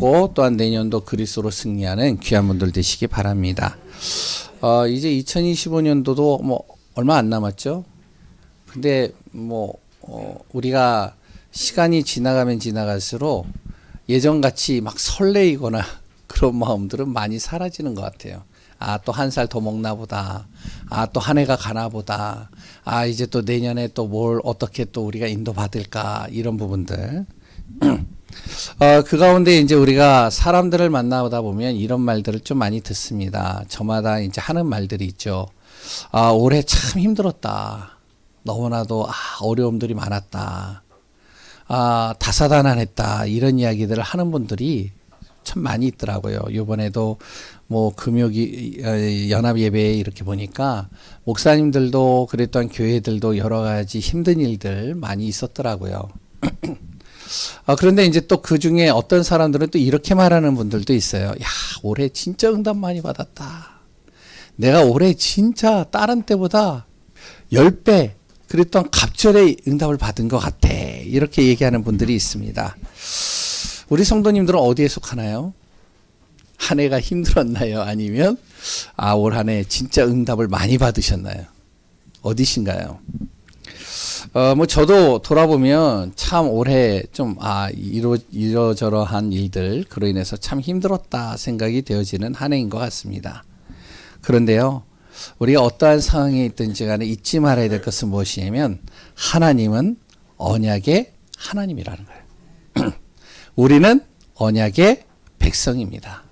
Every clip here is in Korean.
붙잡고 또한 내년도 그리스도로 승리하는 귀한 분들 되시기 바랍니다. 이제 2025년도도 뭐 얼마 안 남았죠. 근데 뭐 우리가 시간이 지나가면 지나갈수록 예전같이 막 설레이거나 그런 마음들은 많이 사라지는 것 같아요. 아, 또 한 살 더 먹나 보다. 아, 또 한 해가 가나 보다. 아, 이제 또 내년에 또 뭘 어떻게 또 우리가 인도받을까, 이런 부분들. 그 가운데 이제 우리가 사람들을 만나다 보면 이런 말들을 좀 많이 듣습니다. 저마다 이제 하는 말들이 있죠. 아, 올해 참 힘들었다. 너무나도 어려움들이 많았다. 아, 다사다난했다. 이런 이야기들을 하는 분들이 참 많이 있더라고요. 이번에도 뭐 금요기 연합 예배에 이렇게 보니까 목사님들도 그랬던 교회들도 여러 가지 힘든 일들 많이 있었더라고요. 그런데 이제 또 그 중에 어떤 사람들은 또 이렇게 말하는 분들도 있어요. 야, 올해 진짜 응답 많이 받았다. 내가 올해 진짜 다른 때보다 10배 그랬던 갑절의 응답을 받은 것 같아. 이렇게 얘기하는 분들이 있습니다. 우리 성도님들은 어디에 속하나요? 한 해가 힘들었나요? 아니면 올 한 해 진짜 응답을 많이 받으셨나요? 어디신가요? 뭐 저도 돌아보면 참 올해 좀 이러저러한 일들 그로 인해서 참 힘들었다 생각이 되어지는 한 해인 것 같습니다. 그런데요, 우리가 어떠한 상황에 있든지 간에 잊지 말아야 될 것은 무엇이냐면 하나님은 언약의 하나님이라는 거예요. 우리는 언약의 백성입니다.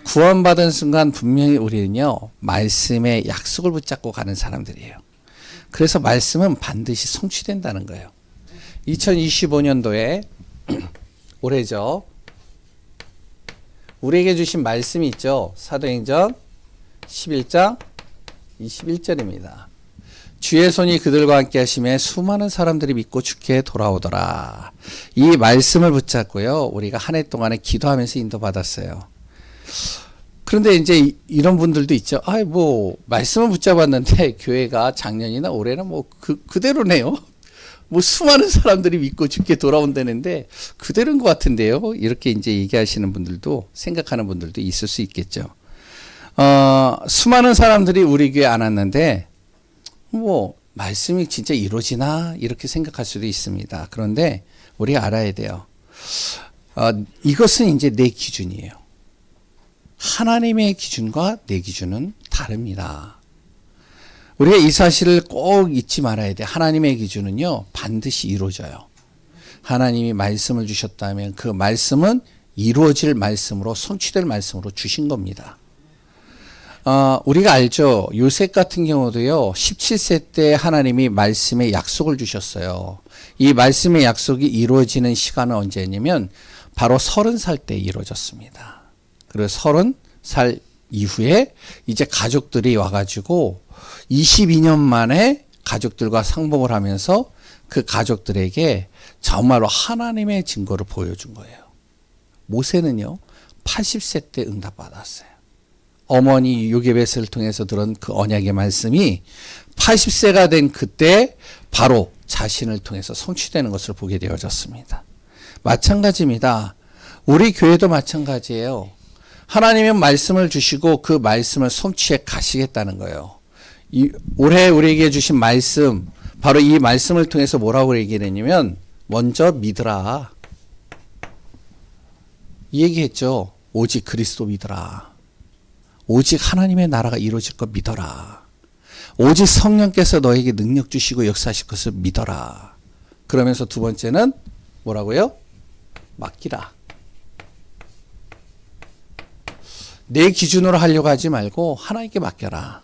구원받은 순간 분명히 우리는요, 말씀의 약속을 붙잡고 가는 사람들이에요. 그래서 말씀은 반드시 성취된다는 거예요. 2025년도에 올해죠. 우리에게 주신 말씀이 있죠. 사도행전 11장 21절입니다. 주의 손이 그들과 함께 하심에 수많은 사람들이 믿고 주께 돌아오더라. 이 말씀을 붙잡고요, 우리가 한 해 동안에 기도하면서 인도받았어요. 그런데 이제 이런 분들도 있죠. 뭐 말씀을 붙잡았는데 교회가 작년이나 올해는 뭐 그대로네요. 뭐 수많은 사람들이 믿고 주께 돌아온다는데 그대로인 것 같은데요. 이렇게 이제 얘기하시는 분들도, 생각하는 분들도 있을 수 있겠죠. 수많은 사람들이 우리 교회 안 왔는데 뭐 말씀이 진짜 이루어지나 이렇게 생각할 수도 있습니다. 그런데 우리가 알아야 돼요. 이것은 이제 내 기준이에요. 하나님의 기준과 내 기준은 다릅니다. 우리가 이 사실을 꼭 잊지 말아야 돼. 하나님의 기준은요, 반드시 이루어져요. 하나님이 말씀을 주셨다면 그 말씀은 이루어질 말씀으로, 성취될 말씀으로 주신 겁니다. 우리가 알죠. 요셉 같은 경우도요, 17세 때 하나님이 말씀의 약속을 주셨어요. 이 말씀의 약속이 이루어지는 시간은 언제냐면 바로 30살 때 이루어졌습니다. 그리고 30살 이후에 이제 가족들이 와가지고 22년 만에 가족들과 상봉을 하면서 그 가족들에게 정말로 하나님의 증거를 보여준 거예요. 모세는요, 80세 때 응답받았어요. 어머니 요게벳을 통해서 들은 그 언약의 말씀이 80세가 된 그때 바로 자신을 통해서 성취되는 것을 보게 되어졌습니다. 마찬가지입니다. 우리 교회도 마찬가지예요. 하나님은 말씀을 주시고 그 말씀을 성취해 가시겠다는 거예요. 올해 우리에게 주신 말씀, 바로 이 말씀을 통해서 뭐라고 얘기했냐면 먼저 믿으라. 이 얘기했죠. 오직 그리스도 믿으라. 오직 하나님의 나라가 이루어질 것 믿어라. 오직 성령께서 너에게 능력 주시고 역사하실 것을 믿어라. 그러면서 두 번째는 뭐라고요? 맡기라. 내 기준으로 하려고 하지 말고 하나님께 맡겨라.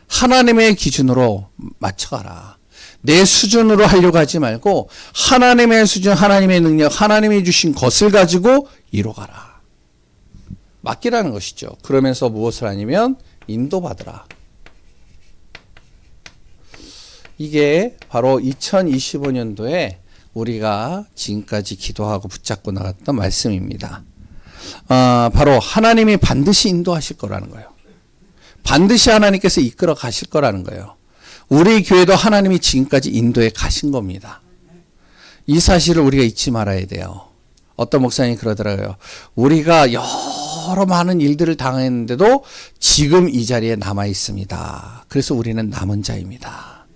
하나님의 기준으로 맞춰가라. 내 수준으로 하려고 하지 말고 하나님의 수준, 하나님의 능력, 하나님이 주신 것을 가지고 이뤄가라. 맡기라는 것이죠. 그러면서 무엇을 하냐면 인도받으라. 이게 바로 2025년도에 우리가 지금까지 기도하고 붙잡고 나갔던 말씀입니다. 바로 하나님이 반드시 인도하실 거라는 거예요. 반드시 하나님께서 이끌어 가실 거라는 거예요. 우리 교회도 하나님이 지금까지 인도해 가신 겁니다. 이 사실을 우리가 잊지 말아야 돼요. 어떤 목사님이 그러더라고요. 우리가 여러 많은 일들을 당했는데도 지금 이 자리에 남아 있습니다. 그래서 우리는 남은 자입니다.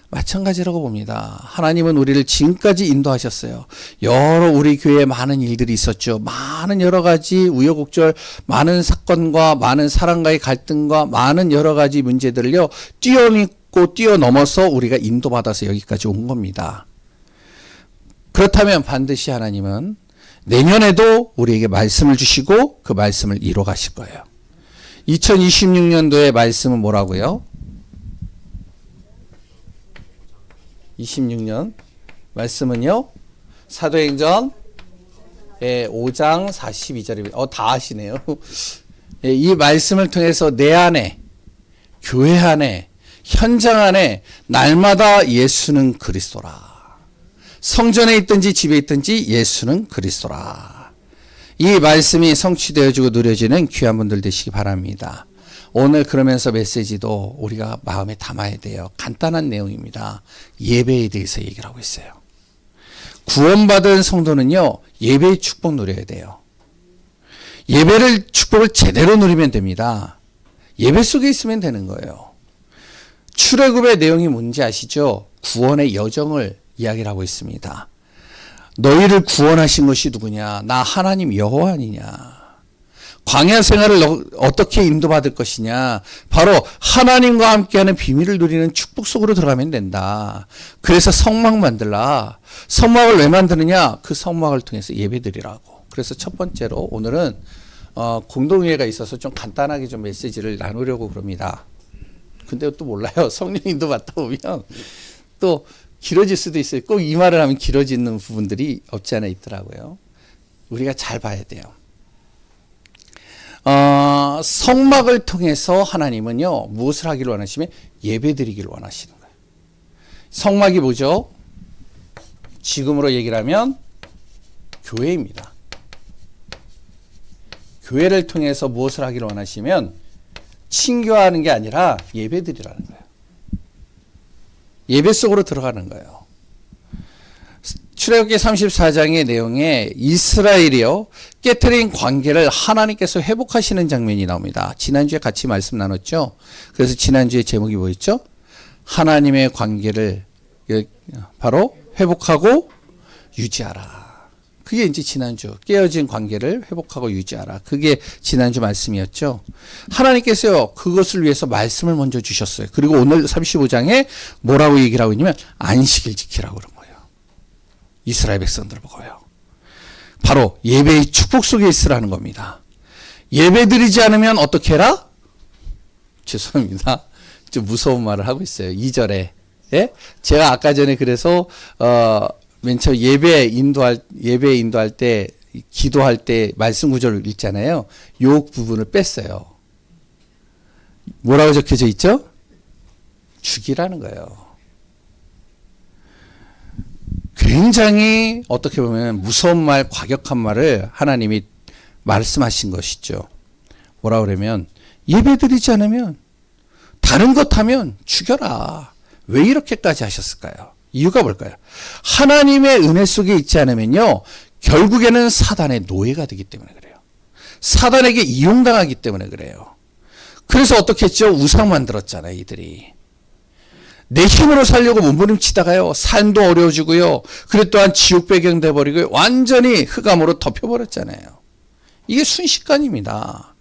마찬가지라고 봅니다. 하나님은 우리를 지금까지 인도하셨어요. 여러 우리 교회에 많은 일들이 있었죠. 많은 여러 가지 우여곡절, 많은 사건과 많은 사람과의 갈등과 많은 여러 가지 문제들을요, 뛰어넘고 뛰어넘어서 우리가 인도받아서 여기까지 온 겁니다. 그렇다면 반드시 하나님은 내년에도 우리에게 말씀을 주시고 그 말씀을 이뤄 가실 거예요. 2026년도의 말씀은 뭐라고요? 26년 말씀은요, 사도행전 5장 42절입니다. 다 아시네요. 이 말씀을 통해서 내 안에, 교회 안에, 현장 안에 날마다 예수는 그리스도라. 성전에 있든지 집에 있든지 예수는 그리스도라. 이 말씀이 성취되어지고 누려지는 귀한 분들 되시기 바랍니다. 오늘 그러면서 메시지도 우리가 마음에 담아야 돼요. 간단한 내용입니다. 예배에 대해서 얘기를 하고 있어요. 구원받은 성도는요, 예배의 축복 누려야 돼요. 예배를, 축복을 제대로 누리면 됩니다. 예배 속에 있으면 되는 거예요. 출애굽의 내용이 뭔지 아시죠? 구원의 여정을 이야기를 하고 있습니다. 너희를 구원하신 것이 누구냐? 나 하나님 여호와 아니냐? 광야 생활을 어떻게 인도받을 것이냐? 바로 하나님과 함께하는 비밀을 누리는 축복 속으로 들어가면 된다. 그래서 성막 만들라. 성막을 왜 만드느냐? 그 성막을 통해서 예배드리라고. 그래서 첫 번째로 오늘은 공동회의가 있어서 좀 간단하게 좀 메시지를 나누려고 그럽니다. 근데 또 몰라요. 성령 인도받다 보면 또 길어질 수도 있어요. 꼭 이 말을 하면 길어지는 부분들이 없지 않아 있더라고요. 우리가 잘 봐야 돼요. 성막을 통해서 하나님은요, 무엇을 하기를 원하시면 예배드리기를 원하시는 거예요. 성막이 뭐죠? 지금으로 얘기를 하면 교회입니다. 교회를 통해서 무엇을 하기를 원하시면 친교하는 게 아니라 예배드리라는 거예요. 예배 속으로 들어가는 거예요. 출애굽기 34장의 내용에 이스라엘이요, 깨트린 관계를 하나님께서 회복하시는 장면이 나옵니다. 지난주에 같이 말씀 나눴죠. 그래서 지난주에 제목이 뭐였죠? 하나님의 관계를 바로 회복하고 유지하라. 그게 이제 지난주 깨어진 관계를 회복하고 유지하라. 그게 지난주 말씀이었죠. 하나님께서요, 그것을 위해서 말씀을 먼저 주셨어요. 그리고 오늘 35장에 뭐라고 얘기를 하고 있냐면 안식일 지키라고 그런 거예요. 이스라엘 백성들 보고요. 바로 예배의 축복 속에 있으라는 겁니다. 예배 드리지 않으면 어떻게 해라? 죄송합니다. 좀 무서운 말을 하고 있어요. 2절에. 예? 제가 아까 전에 그래서 맨 처음 예배 인도할 때, 기도할 때 말씀 구절을 읽잖아요. 요 부분을 뺐어요. 뭐라고 적혀져 있죠? 죽이라는 거예요. 굉장히 어떻게 보면 무서운 말, 과격한 말을 하나님이 말씀하신 것이죠. 뭐라 그러면 예배 드리지 않으면, 다른 것 하면 죽여라. 왜 이렇게까지 하셨을까요? 이유가 뭘까요? 하나님의 은혜 속에 있지 않으면요, 결국에는 사단의 노예가 되기 때문에 그래요. 사단에게 이용당하기 때문에 그래요. 그래서 어떻게 했죠? 우상 만들었잖아요, 이들이. 내 힘으로 살려고 몸부림치다가요, 삶도 어려워지고요, 그리고 또한 지옥 배경 돼버리고 완전히 흑암으로 덮여버렸잖아요. 이게 순식간입니다.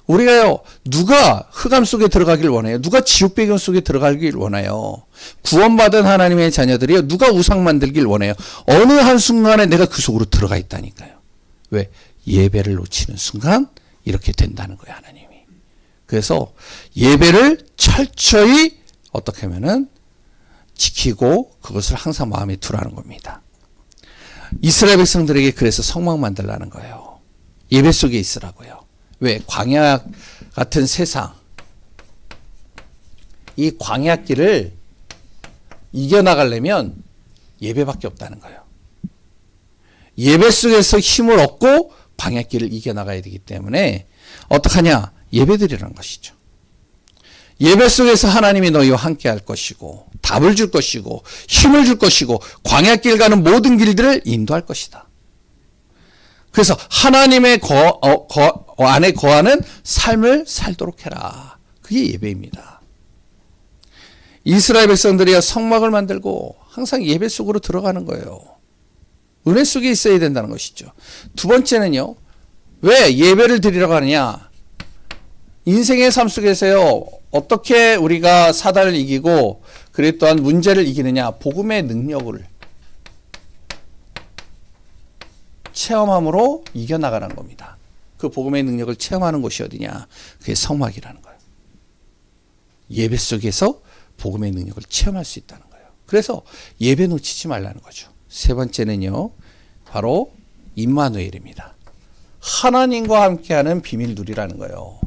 우리가요, 누가 흑암 속에 들어가길 원해요? 누가 지옥 배경 속에 들어가길 원해요? 구원받은 하나님의 자녀들이요, 누가 우상 만들길 원해요? 어느 한순간에 내가 그 속으로 들어가 있다니까요. 왜? 예배를 놓치는 순간 이렇게 된다는 거예요, 하나님이. 그래서 예배를 철저히 어떻게 하면은 지키고 그것을 항상 마음에 두라는 겁니다. 이스라엘 백성들에게 그래서 성막 만들라는 거예요. 예배 속에 있으라고요. 왜? 광야 같은 세상, 이 광야길을 이겨나가려면 예배밖에 없다는 거예요. 예배 속에서 힘을 얻고 광야길을 이겨나가야 되기 때문에 어떡하냐? 예배드리라는 것이죠. 예배 속에서 하나님이 너희와 함께 할 것이고, 답을 줄 것이고, 힘을 줄 것이고, 광야길 가는 모든 길들을 인도할 것이다. 그래서 하나님의 안에 거하는 삶을 살도록 해라. 그게 예배입니다. 이스라엘 백성들이야 성막을 만들고 항상 예배 속으로 들어가는 거예요. 은혜 속에 있어야 된다는 것이죠. 두 번째는요. 왜 예배를 드리려고 하느냐. 인생의 삶 속에서요. 어떻게 우리가 사단을 이기고 그리고 또한 문제를 이기느냐. 복음의 능력을 체험함으로 이겨나가는 겁니다. 그 복음의 능력을 체험하는 곳이 어디냐. 그게 성막이라는 거예요. 예배 속에서 복음의 능력을 체험할 수 있다는 거예요. 그래서 예배 놓치지 말라는 거죠. 세 번째는요. 바로 임마누엘입니다. 하나님과 함께하는 비밀 누리라는 거예요.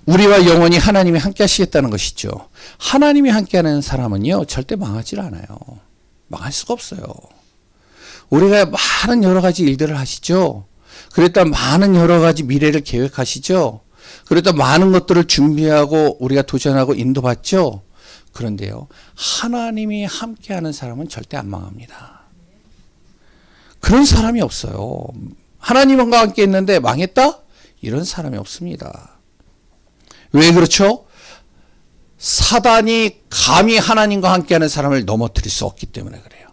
우리와 영원히 하나님이 함께 하시겠다는 것이죠. 하나님이 함께하는 사람은요. 절대 망하지 않아요. 망할 수가 없어요. 우리가 많은 여러 가지 일들을 하시죠. 그랬다 많은 여러 가지 미래를 계획하시죠. 그랬다 많은 것들을 준비하고 우리가 도전하고 인도받죠. 그런데요. 하나님이 함께하는 사람은 절대 안 망합니다. 그런 사람이 없어요. 하나님과 함께 있는데 망했다? 이런 사람이 없습니다. 왜 그렇죠? 사단이 감히 하나님과 함께하는 사람을 넘어뜨릴 수 없기 때문에 그래요.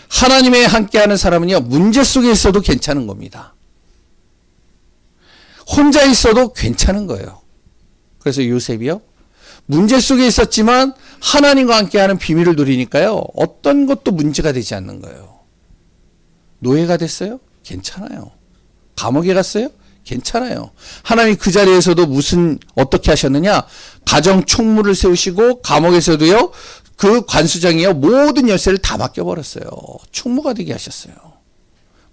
하나님에 함께하는 사람은요. 문제 속에 있어도 괜찮은 겁니다. 혼자 있어도 괜찮은 거예요. 그래서 요셉이요. 문제 속에 있었지만 하나님과 함께하는 비밀을 누리니까요. 어떤 것도 문제가 되지 않는 거예요. 노예가 됐어요? 괜찮아요. 감옥에 갔어요? 괜찮아요. 하나님이 그 자리에서도 어떻게 하셨느냐? 가정 총무를 세우시고 감옥에서도요. 그 관수장이요. 모든 열쇠를 다 맡겨버렸어요. 총무가 되게 하셨어요.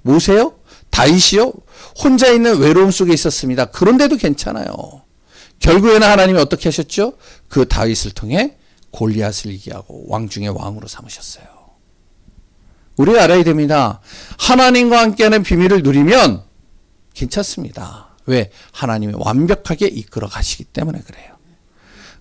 모세요? 다윗이요? 혼자 있는 외로움 속에 있었습니다. 그런데도 괜찮아요. 결국에는 하나님이 어떻게 하셨죠? 그 다윗을 통해 골리앗을 이기하고 왕 중에 왕으로 삼으셨어요. 우리가 알아야 됩니다. 하나님과 함께하는 비밀을 누리면 괜찮습니다. 왜? 하나님이 완벽하게 이끌어 가시기 때문에 그래요.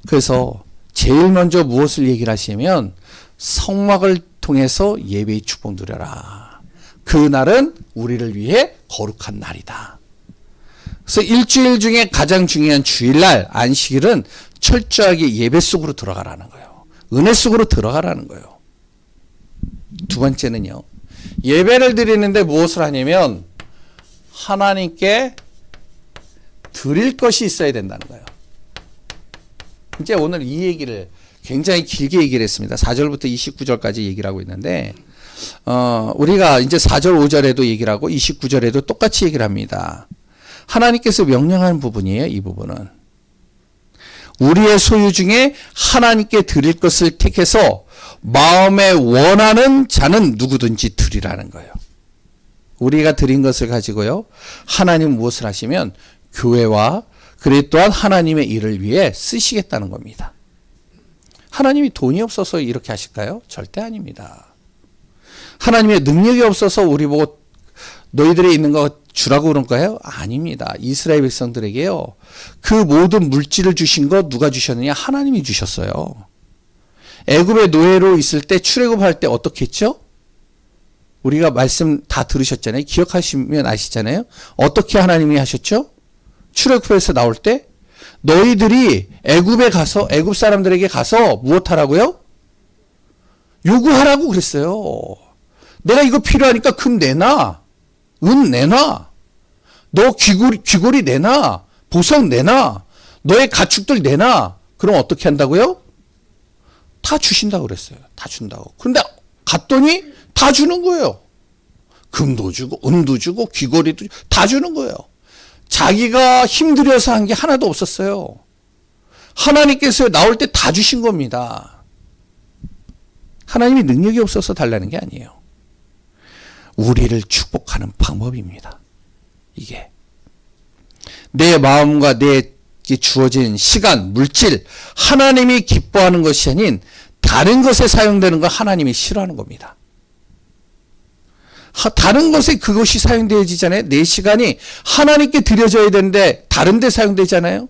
그래서 제일 먼저 무엇을 얘기를 하시면 성막을 통해서 예배의 축복 누려라. 그날은 우리를 위해 거룩한 날이다. 그래서 일주일 중에 가장 중요한 주일날 안식일은 철저하게 예배 속으로 들어가라는 거예요. 은혜 속으로 들어가라는 거예요. 두 번째는요. 예배를 드리는데 무엇을 하냐면 하나님께 드릴 것이 있어야 된다는 거예요. 이제 오늘 이 얘기를 굉장히 길게 얘기를 했습니다. 4절부터 29절까지 얘기를 하고 있는데 우리가 이제 4절 5절에도 얘기를 하고 29절에도 똑같이 얘기를 합니다. 하나님께서 명령하는 부분이에요. 이 부분은. 우리의 소유 중에 하나님께 드릴 것을 택해서 마음에 원하는 자는 누구든지 드리라는 거예요. 우리가 드린 것을 가지고요. 하나님 무엇을 하시면 교회와 그리고 또한 하나님의 일을 위해 쓰시겠다는 겁니다. 하나님이 돈이 없어서 이렇게 하실까요? 절대 아닙니다. 하나님의 능력이 없어서 우리 보고 너희들의 있는 거 주라고 그런가요? 아닙니다. 이스라엘 백성들에게요. 그 모든 물질을 주신 거 누가 주셨느냐? 하나님이 주셨어요. 애굽의 노예로 있을 때 출애굽할 때 어떻게 했죠? 우리가 말씀 다 들으셨잖아요. 기억하시면 아시잖아요. 어떻게 하나님이 하셨죠? 출애굽에서 나올 때 너희들이 애굽에 가서 애굽 사람들에게 가서 무엇하라고요? 요구하라고 그랬어요. 내가 이거 필요하니까 금 내놔. 은 내놔. 너 귀고리 내놔. 보석 내놔. 너의 가축들 내놔. 그럼 어떻게 한다고요? 다 주신다고 그랬어요. 다 준다고. 그런데 갔더니 다 주는 거예요. 금도 주고 은도 주고 귀고리도 다 주는 거예요. 자기가 힘들여서 한 게 하나도 없었어요. 하나님께서 나올 때 다 주신 겁니다. 하나님이 능력이 없어서 달라는 게 아니에요. 우리를 축복하는 방법입니다. 이게 내 마음과 내 주어진 시간, 물질, 하나님이 기뻐하는 것이 아닌 다른 것에 사용되는 걸 하나님이 싫어하는 겁니다. 다른 것에 그것이 사용되어지잖아요. 내 시간이 하나님께 드려져야 되는데 다른 데 사용되잖아요.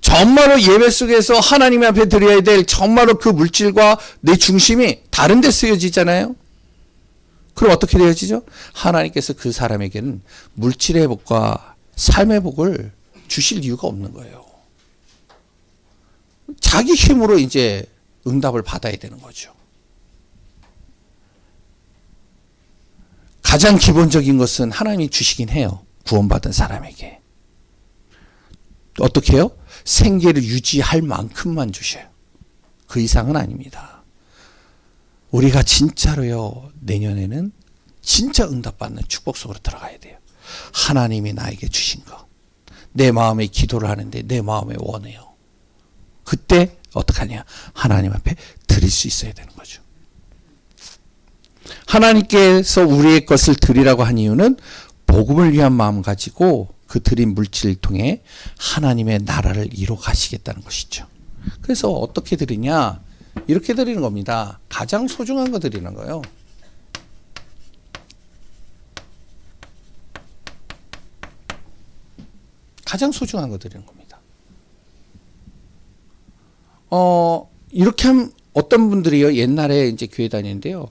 정말로 예배 속에서 하나님 앞에 드려야 될 정말로 그 물질과 내 중심이 다른 데 쓰여지잖아요. 그럼 어떻게 되어지죠? 하나님께서 그 사람에게는 물질의 복과 삶의 복을 주실 이유가 없는 거예요. 자기 힘으로 이제 응답을 받아야 되는 거죠. 가장 기본적인 것은 하나님이 주시긴 해요. 구원받은 사람에게. 어떻게 해요? 생계를 유지할 만큼만 주셔요. 그 이상은 아닙니다. 우리가 진짜로요, 내년에는 진짜 응답받는 축복 속으로 들어가야 돼요. 하나님이 나에게 주신 것. 내 마음에 기도를 하는데 내 마음에 원해요. 그때 어떡하냐? 하나님 앞에 드릴 수 있어야 되는 거죠. 하나님께서 우리의 것을 드리라고 한 이유는 복음을 위한 마음 가지고 그 드린 물질을 통해 하나님의 나라를 이뤄 가시겠다는 것이죠. 그래서 어떻게 드리냐? 이렇게 드리는 겁니다. 가장 소중한 거 드리는 거예요. 가장 소중한 거 드리는 겁니다. 이렇게 하면 어떤 분들이요, 옛날에 이제 교회 다니는데요,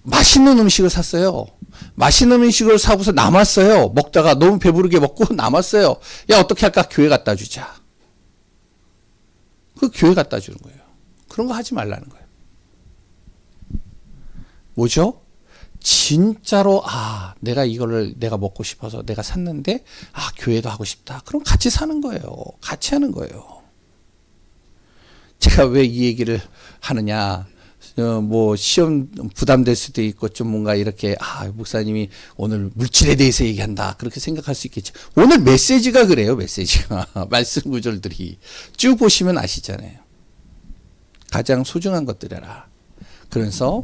맛있는 음식을 샀어요. 맛있는 음식을 사고서 남았어요. 먹다가 너무 배부르게 먹고 남았어요. 야, 어떻게 할까? 교회 갖다 주자. 그 교회 갖다 주는 거예요. 그런 거 하지 말라는 거예요. 뭐죠? 진짜로 내가 이거를 내가 먹고 싶어서 내가 샀는데 교회도 하고 싶다. 그럼 같이 사는 거예요. 같이 하는 거예요. 제가 왜 이 얘기를 하느냐? 뭐 시험 부담될 수도 있고 좀 뭔가 이렇게 목사님이 오늘 물질에 대해서 얘기한다 그렇게 생각할 수 있겠죠. 오늘 메시지가 그래요. 메시지가 말씀 구절들이 쭉 보시면 아시잖아요. 가장 소중한 것 드려라. 그래서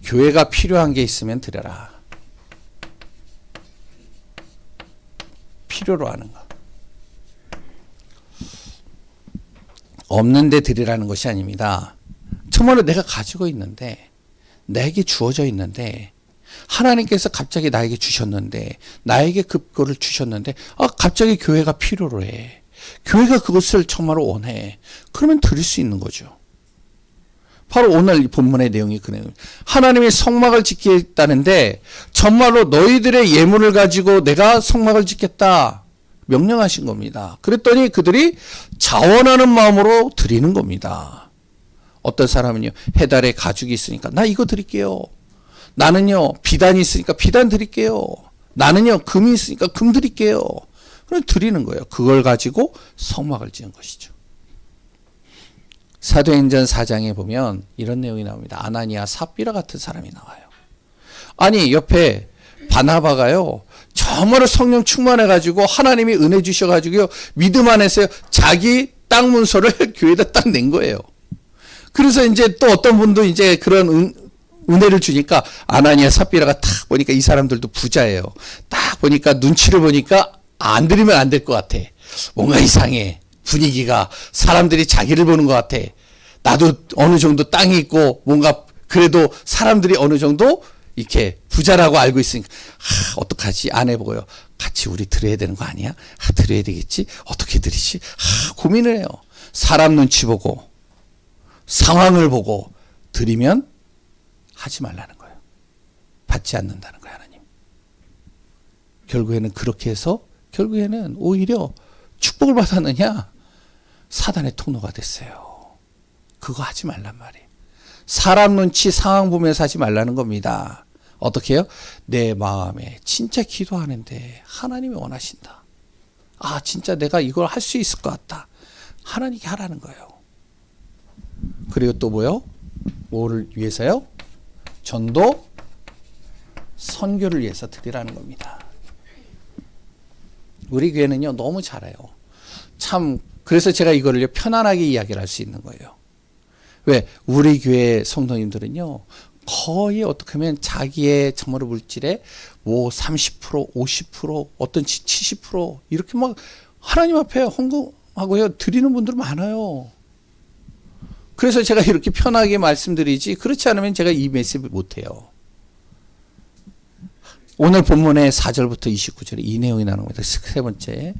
교회가 필요한 게 있으면 드려라. 필요로 하는 거. 없는데 드리라는 것이 아닙니다. 정말로 내가 가지고 있는데, 나에게 주어져 있는데, 하나님께서 갑자기 나에게 주셨는데, 나에게 그거를 주셨는데, 갑자기 교회가 필요로 해. 교회가 그것을 정말로 원해. 그러면 드릴 수 있는 거죠. 바로 오늘 이 본문의 내용이 그래요. 하나님이 성막을 짓겠다는데, 정말로 너희들의 예물을 가지고 내가 성막을 짓겠다. 명령하신 겁니다. 그랬더니 그들이 자원하는 마음으로 드리는 겁니다. 어떤 사람은요, 해달에 가죽이 있으니까 나 이거 드릴게요. 나는요, 비단이 있으니까 비단 드릴게요. 나는요, 금이 있으니까 금 드릴게요. 그럼 드리는 거예요. 그걸 가지고 성막을 지은 것이죠. 사도행전 4장에 보면 이런 내용이 나옵니다. 아나니아 삽비라 같은 사람이 나와요. 아니, 옆에 바나바가요, 정말로 성령 충만해가지고 하나님이 은혜 주셔가지고요, 믿음 안에서 자기 땅 문서를 교회에다 딱 낸 거예요. 그래서 이제 또 어떤 분도 이제 그런 은혜를 주니까 아나니아 삽비라가 딱 보니까 이 사람들도 부자예요. 딱 보니까 눈치를 보니까 안 드리면 안 될 것 같아. 뭔가 이상해. 분위기가 사람들이 자기를 보는 것 같아. 나도 어느 정도 땅이 있고 뭔가 그래도 사람들이 어느 정도 이렇게 부자라고 알고 있으니까 어떡하지? 안 해보고요. 같이 우리 드려야 되는 거 아니야? 드려야 되겠지? 어떻게 드리지? 고민을 해요. 사람 눈치 보고 상황을 보고 드리면 하지 말라는 거예요. 받지 않는다는 거예요, 하나님. 결국에는 그렇게 해서 결국에는 오히려 축복을 받았느냐? 사단의 통로가 됐어요. 그거 하지 말란 말이에요. 사람 눈치 상황 보면서 하지 말라는 겁니다. 어떻게 해요? 내 마음에 진짜 기도하는데 하나님이 원하신다. 진짜 내가 이걸 할 수 있을 것 같다. 하나님께 하라는 거예요. 그리고 또 뭐요? 뭐를 위해서요? 전도, 선교를 위해서 드리라는 겁니다. 우리 교회는요, 너무 잘해요. 참, 그래서 제가 이거를 편안하게 이야기를 할 수 있는 거예요. 왜? 우리 교회 성도님들은요, 거의 어떻게 하면 자기의 정말 물질에 뭐 30%, 50%, 어떤 70% 이렇게 막 하나님 앞에 헌금하고요, 드리는 분들 많아요. 그래서 제가 이렇게 편하게 말씀드리지, 그렇지 않으면 제가 이 메시지를 못해요. 오늘 본문의 4절부터 29절에 이 내용이 나옵니다. 세 번째.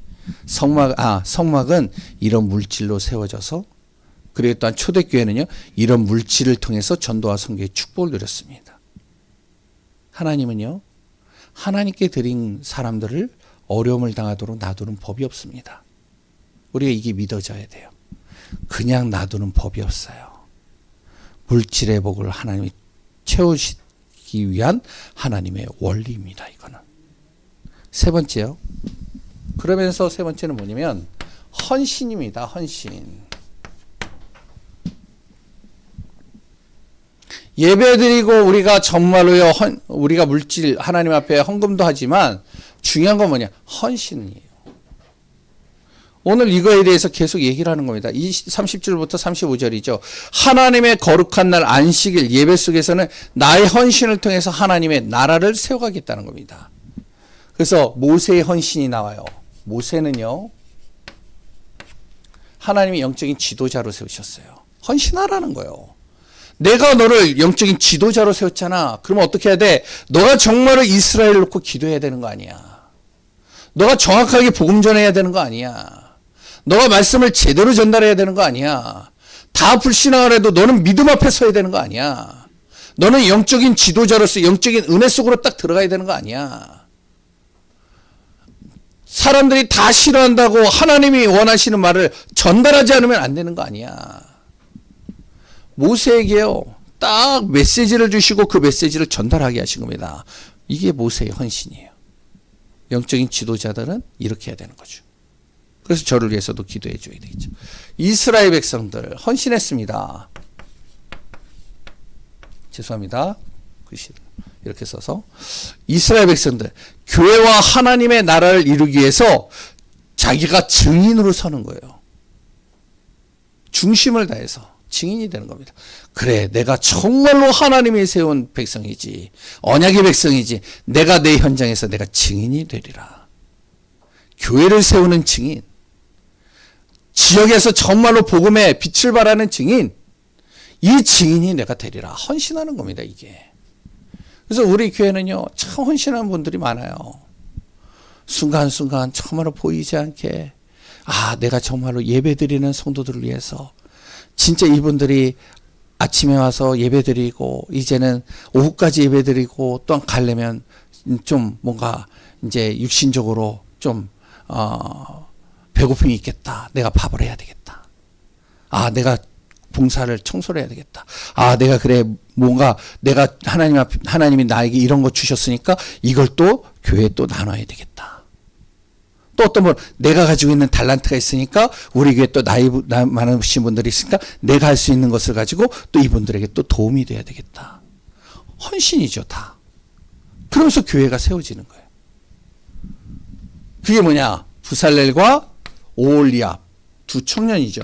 성막은 이런 물질로 세워져서, 그리고 또한 초대교회는요, 이런 물질을 통해서 전도와 선교의 축복을 누렸습니다. 하나님은요, 하나님께 드린 사람들을 어려움을 당하도록 놔두는 법이 없습니다. 우리가 이게 믿어져야 돼요. 그냥 놔두는 법이 없어요. 물질의 복을 하나님이 채우시기 위한 하나님의 원리입니다. 이거는. 세 번째요. 그러면서 세 번째는 뭐냐면 헌신입니다. 헌신. 예배드리고 우리가 정말로요, 우리가 물질 하나님 앞에 헌금도 하지만 중요한 건 뭐냐? 헌신이에요. 오늘 이거에 대해서 계속 얘기를 하는 겁니다. 30절부터 35절이죠. 하나님의 거룩한 날 안식일 예배 속에서는 나의 헌신을 통해서 하나님의 나라를 세워가겠다는 겁니다. 그래서 모세의 헌신이 나와요. 모세는요, 하나님이 영적인 지도자로 세우셨어요. 헌신하라는 거예요. 내가 너를 영적인 지도자로 세웠잖아. 그러면 어떻게 해야 돼? 너가 정말로 이스라엘을 놓고 기도해야 되는 거 아니야. 너가 정확하게 복음 전해야 되는 거 아니야. 너가 말씀을 제대로 전달해야 되는 거 아니야. 다 불신앙을 해도 너는 믿음 앞에 서야 되는 거 아니야. 너는 영적인 지도자로서 영적인 은혜 속으로 딱 들어가야 되는 거 아니야. 사람들이 다 싫어한다고 하나님이 원하시는 말을 전달하지 않으면 안 되는 거 아니야. 모세에게요, 딱 메시지를 주시고 그 메시지를 전달하게 하신 겁니다. 이게 모세의 헌신이에요. 영적인 지도자들은 이렇게 해야 되는 거죠. 그래서 저를 위해서도 기도해 줘야 되겠죠. 이스라엘 백성들 헌신했습니다. 죄송합니다. 글씨 이렇게 써서 이스라엘 백성들 교회와 하나님의 나라를 이루기 위해서 자기가 증인으로 서는 거예요. 중심을 다해서 증인이 되는 겁니다. 그래, 내가 정말로 하나님이 세운 백성이지, 언약의 백성이지, 내가 내 현장에서 내가 증인이 되리라. 교회를 세우는 증인, 지역에서 정말로 복음의 빛을 발하는 증인, 이 증인이 내가 되리라. 헌신하는 겁니다, 이게. 그래서 우리 교회는요, 참 헌신하는 분들이 많아요. 순간순간 정말로 보이지 않게, 내가 정말로 예배드리는 성도들을 위해서 진짜 이분들이 아침에 와서 예배드리고 이제는 오후까지 예배드리고 또한 가려면 좀 뭔가 이제 육신적으로 좀 배고픔이 있겠다. 내가 밥을 해야 되겠다. 내가 봉사를 청소를 해야 되겠다. 내가 그래 뭔가 내가 하나님이 나에게 이런 거 주셨으니까 이걸 또 교회에 또 나눠야 되겠다. 또 어떤 분, 내가 가지고 있는 달란트가 있으니까 우리 교회 또 나이 많으신 분들이 있으니까 내가 할 수 있는 것을 가지고 또 이분들에게 또 도움이 돼야 되겠다. 헌신이죠, 다. 그러면서 교회가 세워지는 거예요. 그게 뭐냐? 부살렐과 오홀리압 두 청년이죠.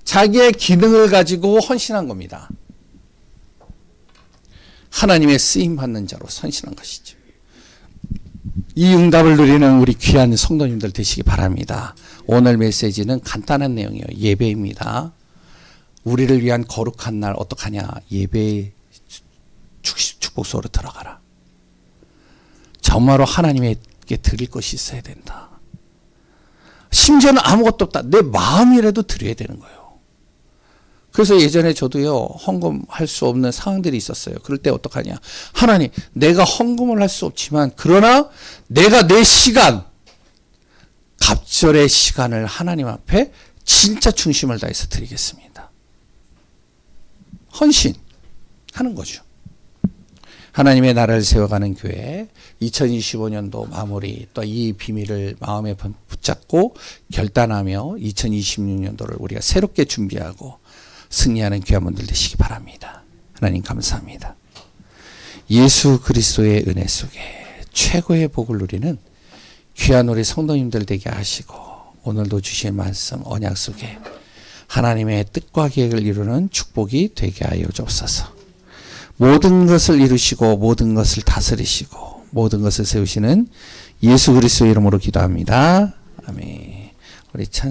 자기의 기능을 가지고 헌신한 겁니다. 하나님의 쓰임받는 자로 헌신한 것이죠. 이 응답을 누리는 우리 귀한 성도님들 되시기 바랍니다. 오늘 메시지는 간단한 내용이에요. 예배입니다. 우리를 위한 거룩한 날 어떡하냐? 예배의 축복 속으로 들어가라. 정말로 하나님에게 드릴 것이 있어야 된다. 심지어는 아무것도 없다. 내 마음이라도 드려야 되는 거예요. 그래서 예전에 저도요, 헌금할 수 없는 상황들이 있었어요. 그럴 때 어떡하냐. 하나님, 내가 헌금을 할 수 없지만, 그러나 내가 내 시간, 갑절의 시간을 하나님 앞에 진짜 중심을 다해서 드리겠습니다. 헌신하는 거죠. 하나님의 나라를 세워가는 교회, 2025년도 마무리, 또 이 비밀을 마음에 붙잡고 결단하며 2026년도를 우리가 새롭게 준비하고 승리하는 귀한 분들 되시기 바랍니다. 하나님 감사합니다. 예수 그리스도의 은혜 속에 최고의 복을 누리는 귀한 우리 성도님들 되게 하시고 오늘도 주신 말씀 언약 속에 하나님의 뜻과 계획을 이루는 축복이 되게 하여 주옵소서. 모든 것을 이루시고 모든 것을 다스리시고 모든 것을 세우시는 예수 그리스도의 이름으로 기도합니다. 아멘. 우리 찬